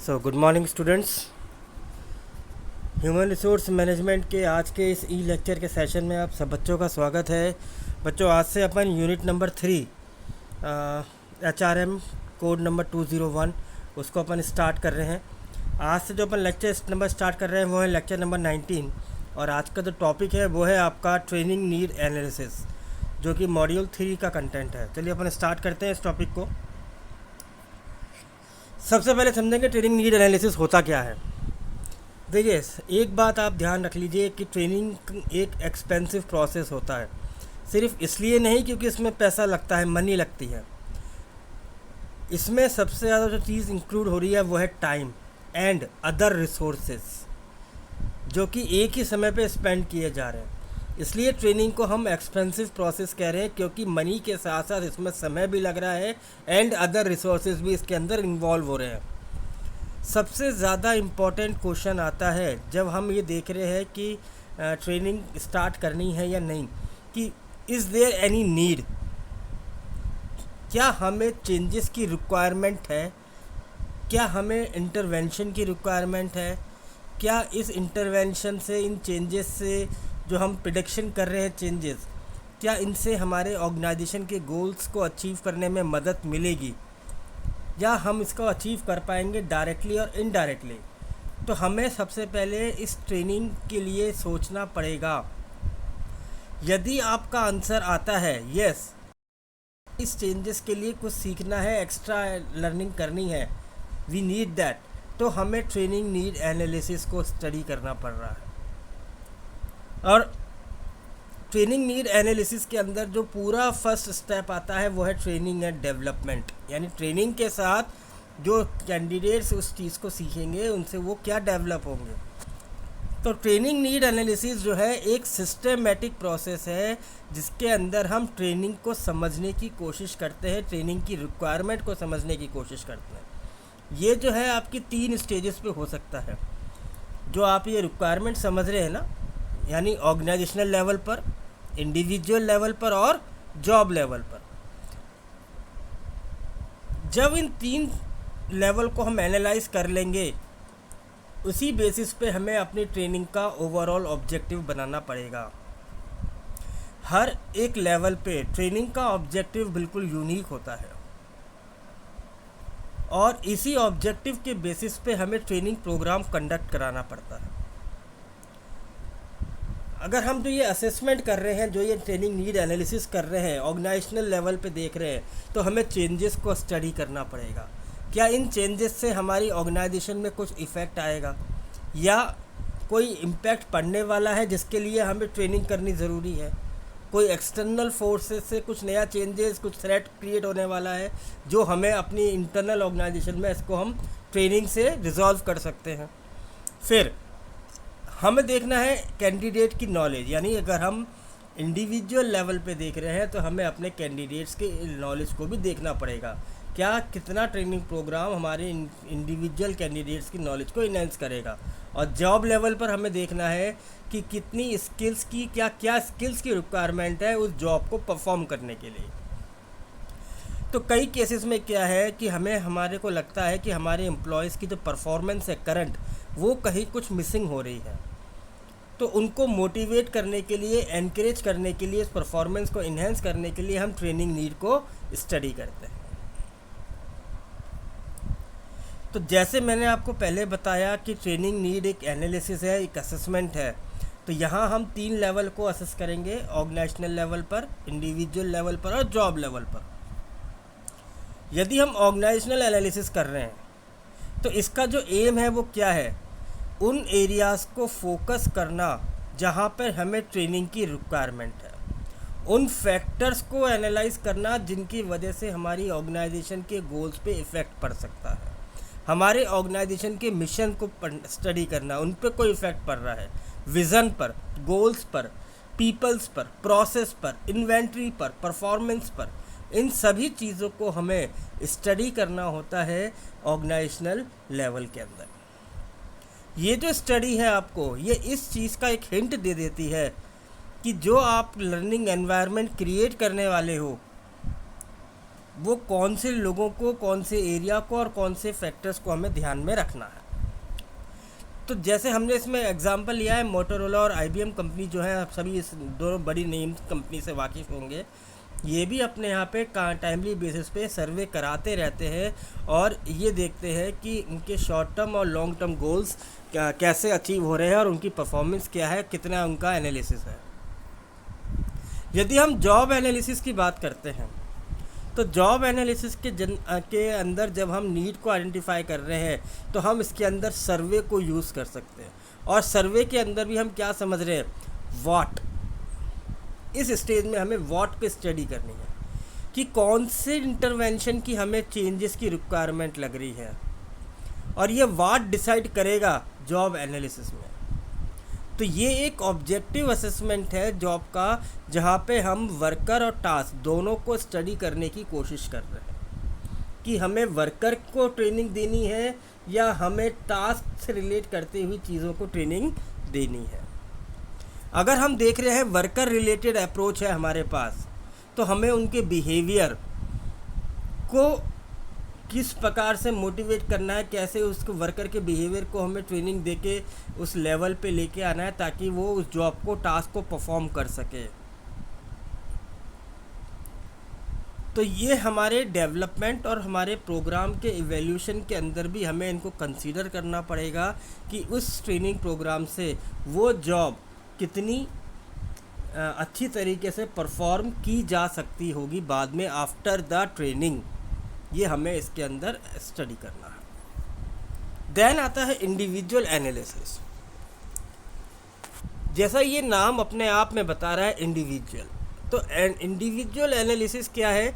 So good morning students. Human resource management के आज के इस ई लेक्चर के सेशन में आप सब बच्चों का स्वागत है। बच्चों, आज से अपन unit number 3 HRM code number 201 उसको अपन स्टार्ट कर रहे हैं। आज से जो अपन लेक्चर नंबर स्टार्ट कर रहे हैं वो है लेक्चर नंबर 19 और आज का जो टॉपिक है वो है आपका ट्रेनिंग नीड एनालिसिस, जो कि मॉड्यूल 3 का कंटेंट है। चलिए अपन स्टार्ट करते हैं इस टॉपिक को। सबसे पहले समझेंगे ट्रेनिंग नीड एनालिसिस होता क्या है। देखिए, एक बात आप ध्यान रख लीजिए कि ट्रेनिंग एक एक्सपेंसिव प्रोसेस होता है। सिर्फ इसलिए नहीं क्योंकि इसमें पैसा लगता है, मनी लगती है। इसमें सबसे ज़्यादा जो चीज़ इंक्लूड हो रही है वो है टाइम एंड अदर रिसोर्सेज, जो कि एक ही समय पे स्पेंड किए जा रहे हैं। इसलिए ट्रेनिंग को हम एक्सपेंसिव प्रोसेस कह रहे हैं, क्योंकि मनी के साथ साथ इसमें समय भी लग रहा है एंड अदर रिसोर्सेज भी इसके अंदर इन्वॉल्व हो रहे हैं। सबसे ज़्यादा इम्पॉर्टेंट क्वेश्चन आता है जब हम ये देख रहे हैं कि ट्रेनिंग स्टार्ट करनी है या नहीं, कि इज़ देयर एनी नीड, क्या हमें चेंजेस की रिक्वायरमेंट है, क्या हमें इंटरवेंशन की रिक्वायरमेंट है, क्या इस इंटरवेंशन से, इन चेंजेस से जो हम प्रिडिक्शन कर रहे हैं चेंजेस, क्या इनसे हमारे ऑर्गेनाइजेशन के गोल्स को अचीव करने में मदद मिलेगी, या हम इसको अचीव कर पाएंगे डायरेक्टली और इनडायरेक्टली। तो हमें सबसे पहले इस ट्रेनिंग के लिए सोचना पड़ेगा। यदि आपका आंसर आता है यस, इस चेंजेस के लिए कुछ सीखना है, एक्स्ट्रा लर्निंग करनी है, वी नीड दैट, तो हमें ट्रेनिंग नीड एनालिसिस को स्टडी करना पड़ रहा है। और ट्रेनिंग नीड एनालिसिस के अंदर जो पूरा फर्स्ट स्टेप आता है वो है ट्रेनिंग एंड डेवलपमेंट, यानी ट्रेनिंग के साथ जो कैंडिडेट्स उस चीज़ को सीखेंगे उनसे वो क्या डेवलप होंगे। तो ट्रेनिंग नीड एनालिसिस जो है एक सिस्टमेटिक प्रोसेस है जिसके अंदर हम ट्रेनिंग को समझने की कोशिश करते हैं, ट्रेनिंग की रिक्वायरमेंट को समझने की कोशिश करते हैं। ये जो है आपकी 3 स्टेजेस पे हो सकता है। जो आप ये रिक्वायरमेंट समझ रहे हैं ना, यानी ऑर्गेनाइजेशनल लेवल पर, इंडिविजुअल लेवल पर और जॉब लेवल पर। जब इन 3 लेवल को हम एनालाइज कर लेंगे, उसी बेसिस पे हमें अपनी ट्रेनिंग का ओवरऑल ऑब्जेक्टिव बनाना पड़ेगा। हर एक लेवल पे ट्रेनिंग का ऑब्जेक्टिव बिल्कुल यूनिक होता है और इसी ऑब्जेक्टिव के बेसिस पे हमें ट्रेनिंग प्रोग्राम कंडक्ट कराना पड़ता है। अगर हम जो ये असेसमेंट कर रहे हैं, जो ये ट्रेनिंग नीड एनालिसिस कर रहे हैं, ऑर्गेनाइजेशनल लेवल पे देख रहे हैं, तो हमें चेंजेस को स्टडी करना पड़ेगा। क्या इन चेंजेस से हमारी ऑर्गेनाइजेशन में कुछ इफ़ेक्ट आएगा या कोई इम्पैक्ट पड़ने वाला है जिसके लिए हमें ट्रेनिंग करनी ज़रूरी है। कोई एक्सटर्नल फोर्सेस से कुछ नया चेंजेस, कुछ थ्रेट क्रिएट होने वाला है जो हमें अपनी इंटरनल ऑर्गेनाइजेशन में इसको हम ट्रेनिंग से रिजॉल्व कर सकते हैं। फिर हमें देखना है कैंडिडेट की नॉलेज, यानी अगर हम इंडिविजुअल लेवल पे देख रहे हैं तो हमें अपने कैंडिडेट्स के नॉलेज को भी देखना पड़ेगा। क्या कितना ट्रेनिंग प्रोग्राम हमारे इंडिविजुअल कैंडिडेट्स की नॉलेज को इनहेंस करेगा। और जॉब लेवल पर हमें देखना है कि कितनी स्किल्स की, क्या क्या स्किल्स की रिक्वायरमेंट है उस जॉब को परफॉर्म करने के लिए। तो कई केसेस में क्या है कि हमारे को लगता है कि हमारे एम्प्लॉयज़ की जो परफॉर्मेंस है करंट, वो कहीं कुछ मिसिंग हो रही है। तो उनको मोटिवेट करने के लिए, एनकरेज करने के लिए, इस परफॉर्मेंस को इन्हेंस करने के लिए हम ट्रेनिंग नीड को स्टडी करते हैं। तो जैसे मैंने आपको पहले बताया कि ट्रेनिंग नीड एक एनालिसिस है, एक असेसमेंट है। तो यहाँ हम 3 लेवल को असेस करेंगे, ऑर्गेनाइजेशनल लेवल पर, इंडिविजुअल लेवल पर और जॉब लेवल पर। यदि हम ऑर्गेनाइजेशनल एनालिसिस कर रहे हैं तो इसका जो एम है वो क्या है, उन एरियाज़ को फोकस करना जहाँ पर हमें ट्रेनिंग की रिक्वायरमेंट है, उन फैक्टर्स को एनालाइज करना जिनकी वजह से हमारी ऑर्गेनाइजेशन के गोल्स पे इफ़ेक्ट पड़ सकता है, हमारे ऑर्गेनाइजेशन के मिशन को स्टडी करना, उन पर कोई इफ़ेक्ट पड़ रहा है, विज़न पर, गोल्स पर, पीपल्स पर, प्रोसेस पर, इन्वेंट्री पर, परफॉर्मेंस पर। इन सभी चीज़ों को हमें स्टडी करना होता है ऑर्गेनाइजेशनल लेवल के अंदर। ये जो स्टडी है आपको, ये इस चीज़ का एक हिंट दे देती है कि जो आप लर्निंग एनवायरनमेंट क्रिएट करने वाले हो वो कौन से लोगों को, कौन से एरिया को और कौन से फैक्टर्स को हमें ध्यान में रखना है। तो जैसे हमने इसमें एग्जांपल लिया है, मोटोरोला और आईबीएम कंपनी जो है, आप सभी इस दोनों बड़ी नेम कंपनी से वाकिफ़ होंगे। ये भी अपने यहाँ पे टाइमली बेसिस पे सर्वे कराते रहते हैं और ये देखते हैं कि उनके शॉर्ट टर्म और लॉन्ग टर्म गोल्स कैसे अचीव हो रहे हैं और उनकी परफॉर्मेंस क्या है, कितना उनका एनालिसिस है। यदि हम जॉब एनालिसिस की बात करते हैं तो जॉब एनालिसिस के अंदर जब हम नीड को आइडेंटिफाई कर रहे हैं तो हम इसके अंदर सर्वे को यूज़ कर सकते हैं। और सर्वे के अंदर भी हम क्या समझ रहे हैं, व्हाट। इस स्टेज में हमें व्हाट को स्टडी करनी है कि कौन से इंटरवेंशन की हमें चेंजेस की रिक्वायरमेंट लग रही है, और ये व्हाट डिसाइड करेगा जॉब एनालिसिस में। तो ये एक ऑब्जेक्टिव असेसमेंट है जॉब का, जहाँ पे हम वर्कर और टास्क दोनों को स्टडी करने की कोशिश कर रहे हैं कि हमें वर्कर को ट्रेनिंग देनी है या हमें टास्क से रिलेट करते हुई चीज़ों को ट्रेनिंग देनी है। अगर हम देख रहे हैं वर्कर रिलेटेड अप्रोच है हमारे पास, तो हमें उनके बिहेवियर को किस प्रकार से मोटिवेट करना है, कैसे उसको वर्कर के बिहेवियर को हमें ट्रेनिंग देके उस लेवल पे लेके आना है ताकि वो उस जॉब को, टास्क को परफॉर्म कर सके। तो ये हमारे डेवलपमेंट और हमारे प्रोग्राम के इवैल्यूएशन के अंदर भी हमें इनको कंसीडर करना पड़ेगा कि उस ट्रेनिंग प्रोग्राम से वो जॉब कितनी अच्छी तरीके से परफॉर्म की जा सकती होगी बाद में आफ्टर द ट्रेनिंग। ये हमें इसके अंदर स्टडी करना है। देन आता है इंडिविजुअल एनालिसिस। जैसा ये नाम अपने आप में बता रहा है इंडिविजुअल, तो इंडिविजुअल एनालिसिस क्या है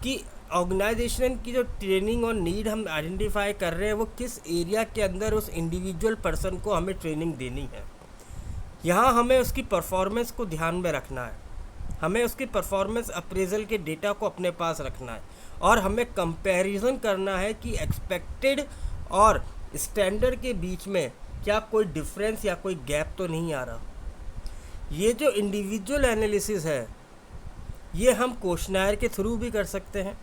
कि ऑर्गेनाइजेशन की जो ट्रेनिंग और नीड हम आइडेंटिफाई कर रहे हैं वो किस एरिया के अंदर उस इंडिविजुअल पर्सन को हमें ट्रेनिंग देनी है। यहाँ हमें उसकी परफॉर्मेंस को ध्यान में रखना है, हमें उसकी परफॉर्मेंस अप्रेजल के डेटा को अपने पास रखना है और हमें कंपैरिजन करना है कि एक्सपेक्टेड और स्टैंडर्ड के बीच में क्या कोई डिफरेंस या कोई गैप तो नहीं आ रहा। ये जो इंडिविजुअल एनालिसिस है ये हम क्वेश्चनर के थ्रू भी कर सकते हैं,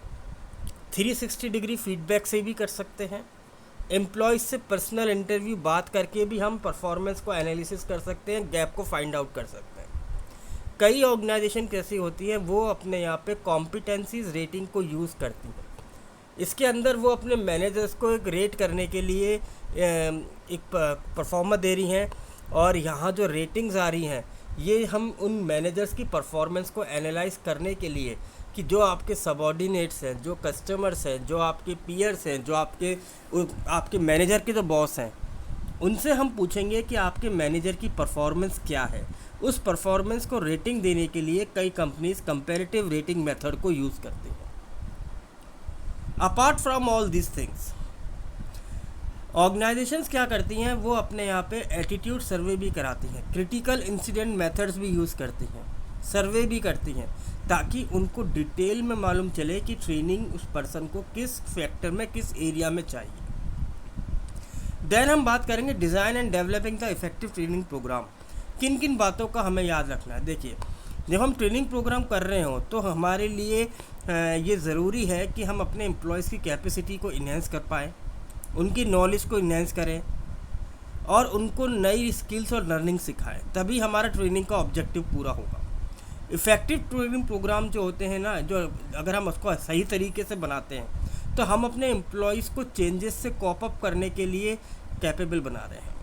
360 डिग्री फीडबैक से भी कर सकते हैं, एम्प्लॉयज़ से पर्सनल इंटरव्यू बात करके भी हम परफॉर्मेंस को एनालिसिस कर सकते हैं, गैप को फाइंड आउट कर सकते हैं। कई ऑर्गेनाइजेशन कैसी होती है, वो अपने यहाँ पे कॉम्पिटेंसीज रेटिंग को यूज़ करती हैं। इसके अंदर वो अपने मैनेजर्स को एक रेट करने के लिए एक परफॉर्मर दे रही हैं और यहाँ जो रेटिंग्स आ रही हैं ये हम उन मैनेजर्स की परफॉर्मेंस को एनालाइज करने के लिए कि जो आपके सबऑर्डिनेट्स हैं, जो कस्टमर्स हैं, जो आपके पीयर्स हैं, जो आपके मैनेजर के जो बॉस हैं, उनसे हम पूछेंगे कि आपके मैनेजर की परफॉर्मेंस क्या है। उस परफॉर्मेंस को रेटिंग देने के लिए कई कंपनीज कंपैरेटिव रेटिंग मेथड को यूज़ करती हैं। Apart from all this things, organisations क्या करती हैं, वो अपने यहाँ पे एटीट्यूड सर्वे भी कराती हैं, क्रिटिकल इंसिडेंट मेथड्स भी यूज़ करती हैं, सर्वे भी करती हैं ताकि उनको डिटेल में मालूम चले कि ट्रेनिंग उस पर्सन को किस फैक्टर में, किस एरिया में चाहिए। देन हम बात करेंगे design and developing the effective training program. किन किन बातों का हमें याद रखना है। देखिए, जब हम ट्रेनिंग प्रोग्राम कर रहे हो तो हमारे लिए ये ज़रूरी है कि हम अपने एम्प्लॉयज़ की कैपेसिटी को इन्हेंस कर पाएँ, उनकी नॉलेज को इन्हेंस करें और उनको नई स्किल्स और लर्निंग सिखाएं, तभी हमारा ट्रेनिंग का ऑब्जेक्टिव पूरा होगा। इफ़ेक्टिव ट्रेनिंग प्रोग्राम जो होते हैं ना, जो अगर हम उसको सही तरीके से बनाते हैं तो हम अपने एम्प्लॉयज़ को चेंजेस से कॉप अप करने के लिए कैपेबल बना रहे हैं।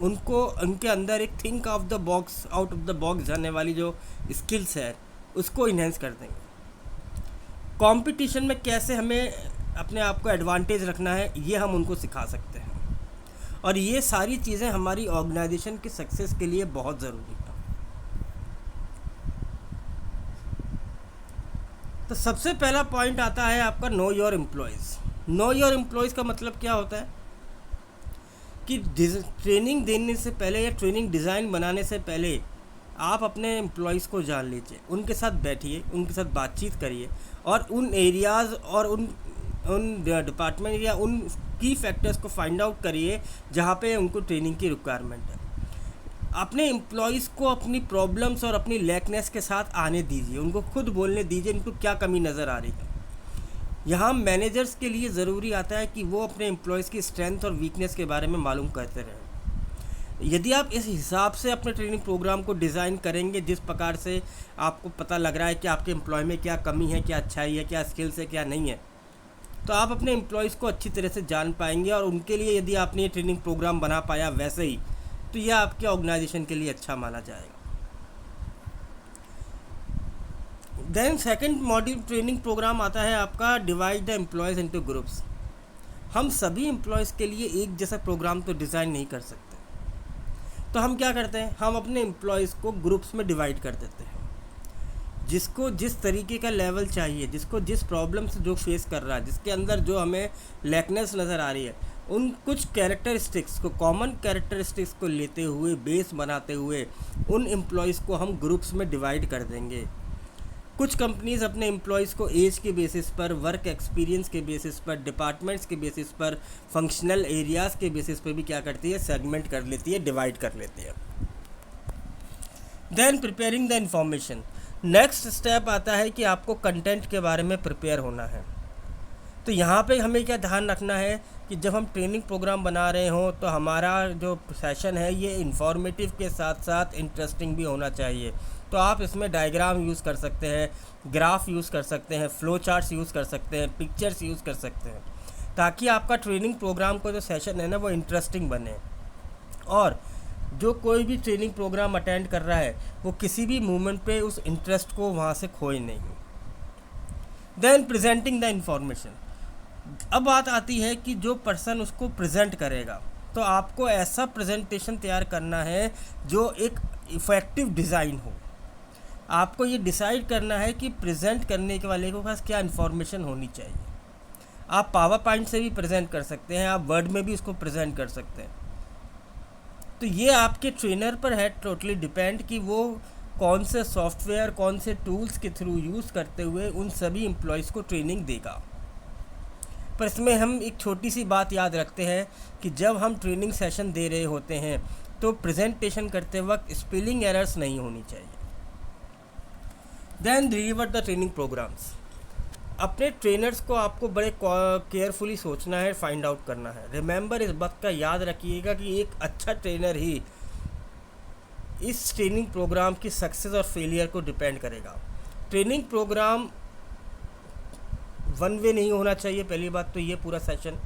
उनको उनके अंदर एक think of the box, out of the box जाने वाली जो स्किल्स है उसको इन्हेंस कर देंगे। कंपटीशन में कैसे हमें अपने आप को एडवांटेज रखना है ये हम उनको सिखा सकते हैं, और ये सारी चीज़ें हमारी ऑर्गेनाइजेशन के सक्सेस के लिए बहुत ज़रूरी है। तो सबसे पहला पॉइंट आता है आपका know your employees. Know your employees का मतलब क्या होता है कि ट्रेनिंग देने से पहले या ट्रेनिंग डिज़ाइन बनाने से पहले आप अपने एम्प्लॉयज़ को जान लीजिए, उनके साथ बैठिए, उनके साथ बातचीत करिए और उन एरियाज़ और उन डिपार्टमेंट या उन की फैक्टर्स को फाइंड आउट करिए जहाँ पे उनको ट्रेनिंग की रिक्वायरमेंट है। अपने एम्प्लॉयज़ को अपनी प्रॉब्लम्स और अपनी लैकनेस के साथ आने दीजिए, उनको खुद बोलने दीजिए उनको क्या कमी नज़र आ रही है। यहाँ मैनेजर्स के लिए ज़रूरी आता है कि वो अपने एम्प्लॉयज़ की स्ट्रेंथ और वीकनेस के बारे में मालूम करते रहें। यदि आप इस हिसाब से अपने ट्रेनिंग प्रोग्राम को डिज़ाइन करेंगे, जिस प्रकार से आपको पता लग रहा है कि आपके एम्प्लॉय में क्या कमी है, क्या अच्छाई है, क्या स्किल्स है, क्या नहीं है, तो आप अपने एम्प्लॉयज़ को अच्छी तरह से जान पाएंगे। और उनके लिए यदि आपने ये ट्रेनिंग प्रोग्राम बना पाया वैसे ही, तो यह आपके ऑर्गेनाइजेशन के लिए अच्छा माना जाएगा। Then second module training program आता है आपका divide the employees into groups. हम सभी एम्प्लॉयज़ के लिए एक जैसा प्रोग्राम तो डिज़ाइन नहीं कर सकते, तो हम क्या करते हैं, हम अपने एम्प्लॉयज़ को ग्रुप्स में डिवाइड कर देते हैं। जिसको जिस तरीके का लेवल चाहिए, जिसको जिस प्रॉब्लम से जो फेस कर रहा है, जिसके अंदर जो हमें लैकनेस नज़र आ रही है, उन कुछ कैरेक्टरिस्टिक्स को, कॉमन कैरेक्टरिस्टिक्स को लेते हुए, बेस बनाते हुए उन एम्प्लॉयज़ को हम ग्रुप्स में डिवाइड कर देंगे। कुछ कंपनीज़ अपने एम्प्लॉयज़ को एज के बेसिस पर, वर्क एक्सपीरियंस के बेसिस पर, डिपार्टमेंट्स के बेसिस पर, फंक्शनल एरियाज़ के बेसिस पर भी क्या करती है, सेगमेंट कर लेती है, डिवाइड कर लेती है। Then preparing the information. Next step आता है कि आपको कंटेंट के बारे में प्रिपेयर होना है। तो यहाँ पे हमें क्या ध्यान रखना है कि जब हम ट्रेनिंग प्रोग्राम बना रहे हों तो हमारा जो सेशन है ये इन्फॉर्मेटिव के साथ साथ इंटरेस्टिंग भी होना चाहिए। तो आप इसमें डायग्राम यूज़ कर सकते हैं, ग्राफ यूज़ कर सकते हैं, फ्लो चार्ट्स यूज़ कर सकते हैं, पिक्चर्स यूज़ कर सकते हैं, ताकि आपका ट्रेनिंग प्रोग्राम का जो सेशन है ना वो इंटरेस्टिंग बने। और जो कोई भी ट्रेनिंग प्रोग्राम अटेंड कर रहा है वो किसी भी मोमेंट पे उस इंटरेस्ट को वहाँ से खोए नहीं। Then presenting the information. अब बात आती है कि जो पर्सन उसको प्रेजेंट करेगा, तो आपको ऐसा प्रेजेंटेशन तैयार करना है जो एक इफ़ेक्टिव डिज़ाइन हो। आपको ये डिसाइड करना है कि प्रेजेंट करने के वाले के पास क्या इन्फॉर्मेशन होनी चाहिए। आप पावर पॉइंट से भी प्रेजेंट कर सकते हैं, आप वर्ड में भी उसको प्रेजेंट कर सकते हैं। तो ये आपके ट्रेनर पर है टोटली डिपेंड कि वो कौन से सॉफ्टवेयर, कौन से टूल्स के थ्रू यूज़ करते हुए उन सभी एम्प्लॉयज़ को ट्रेनिंग देगा। पर इसमें हम एक छोटी सी बात याद रखते हैं कि जब हम ट्रेनिंग सेशन दे रहे होते हैं तो प्रेजेंटेशन करते वक्त स्पेलिंग एरर्स नहीं होनी चाहिए। Then deliver the training programs. अपने ट्रेनर्स को आपको बड़े केयरफुली सोचना है, फाइंड आउट करना है। रिमेंबर, इस बात का याद रखिएगा कि एक अच्छा ट्रेनर ही इस ट्रेनिंग प्रोग्राम की सक्सेस और फेलियर को डिपेंड करेगा। ट्रेनिंग प्रोग्राम वन वे नहीं होना चाहिए, पहली बात तो ये पूरा सेशन।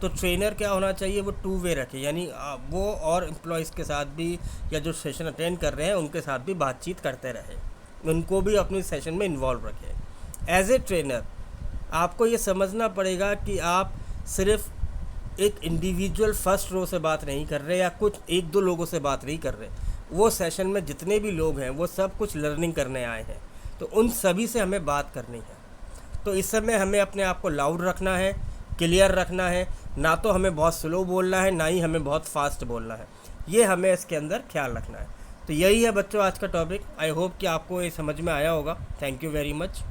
तो ट्रेनर क्या होना चाहिए, वो टू वे रखे, यानी वो और एम्प्लॉयज़ के साथ भी या जो सेशन अटेंड कर रहे हैं उनके साथ भी बातचीत करते रहे, उनको भी अपने सेशन में इन्वॉल्व रखें। एज ए ट्रेनर आपको ये समझना पड़ेगा कि आप सिर्फ एक इंडिविजुअल फर्स्ट रो से बात नहीं कर रहे या कुछ एक दो लोगों से बात नहीं कर रहे। वो सेशन में जितने भी लोग हैं वो सब कुछ लर्निंग करने आए हैं, तो उन सभी से हमें बात करनी है। तो इस समय हमें अपने आप को लाउड रखना है, क्लियर रखना है, ना तो हमें बहुत स्लो बोलना है, ना ही हमें बहुत फास्ट बोलना है। ये हमें इसके अंदर ख्याल रखना है। तो यही है बच्चों आज का टॉपिक। आई होप कि आपको ये समझ में आया होगा। Thank you very much.